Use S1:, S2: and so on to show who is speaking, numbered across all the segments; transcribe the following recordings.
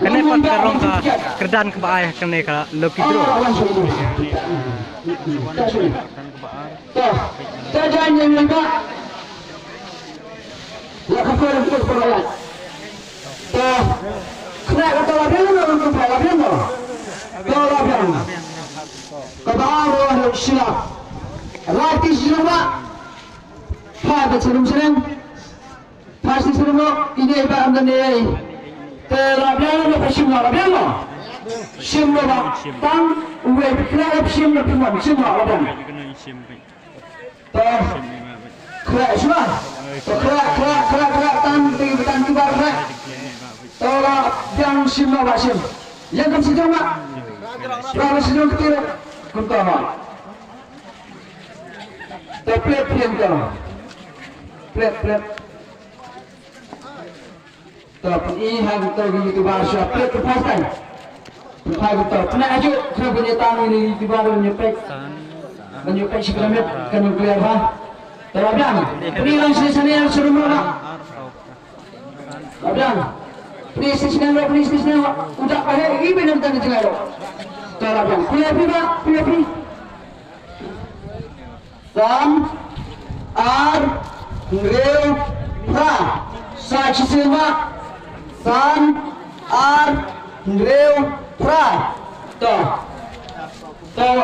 S1: Kenapa terong ke kerdan ke baai kene ka loki dro.
S2: Tajanya juga. Ya kafir untuk perayaan. Kena kata labian untuk labian no. Labian. Kebaru ada silap. Rati silap. Pada serem-serem. Pasti serem ini ibarat dan labian ada persiapan labian no. Simba tang uwe kena simba pun simba labian. Kera semua. Kera tan tiba kera. Tolak yang simba basim. Yang kan sejauh mak. Kalau sejauh kecil, kuntama. Plate yang kau. Plate. Tapi ini hanya tahu gitu bahasa plate pasang. Hanya tahu. Pernah aja saya punya tangan ini di baru menyukai sekilamet kan nuklear bah. Terabang. Ini langsung sana yang seru mana? Terabang. PlayStation udah pakai ini benar benar jelas. Terabang. Pilih. Sam R Real Pra Sachi Silva Sam R Real Pra. Tuh.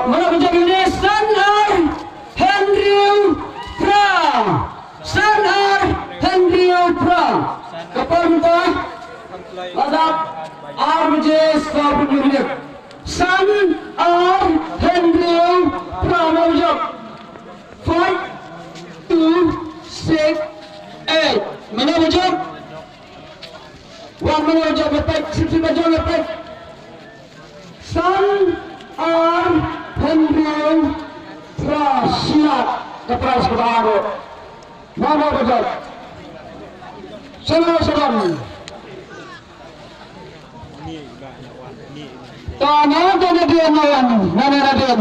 S2: Mana menjadi ini Sam R Henry Pra. Sam R Henry Pra. Kapan tuh? Ladap RJ Stop Unit. Sam R Henry Pra mewujud. 5, 2, 6, 8. Mana wujud? One mana wujud lepas? Sip baju lepas. Sam R Henry Prasiat kepras kebaru. Mana wujud? Salam. Tanah dia nawan, mana dia?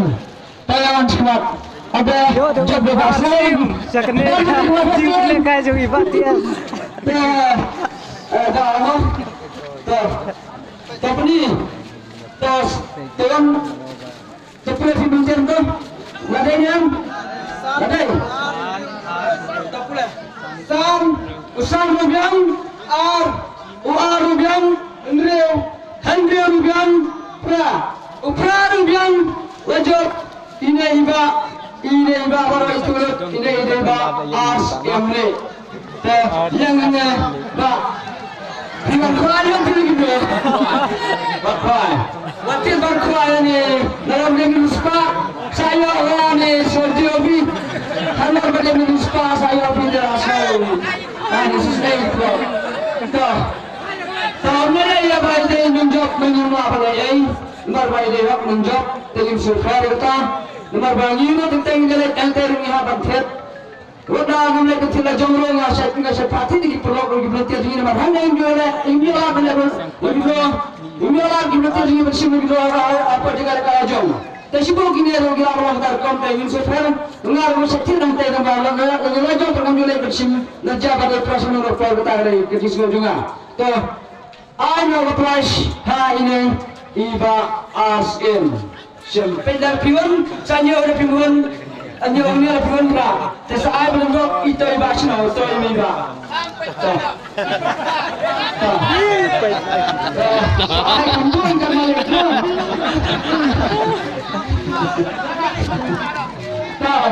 S2: Tayawan semat. Ada job berhasil.
S1: Sekene jiu kai jo ibat dia.
S2: Dah tapi ni tos dalam seperti film tu ada yang ada Sam Usam Rubian R Rubian Henry Rubian Pra Rubian wajib ini iba baru itu ini iba as emre yang ba dengan kualian gitu bapak waktu berkualian ni dalam dengan spa saya orang ni sodiobi kalau pada dengan spa saya pindah asal ini susah itu tahun ni ya baik dia menjawab menjawab apa lagi nomor baik dia menjawab dalam survei kita nomor bangi itu tentang jalan antar miha bantet. Roda kami lagi kita jomro ngasih parti di pelok di belantian ini nomor hanya ini lah benar ini lah di belantian ini bersih begitu apa juga kalau jom. Tapi sebelum ini ada orang orang dar konten ini sekarang dengar mesti tidak nanti kembali lagi jom terkami lagi bersih naja pada perasaan orang kita ada kerja juga. So I know the price ha ini iba as in. Pendar pion, saya ada pion, anda orang ada pion berapa? Saya belum tahu itu iba cina, itu iba. Saya kampung kan malah itu. Tahu.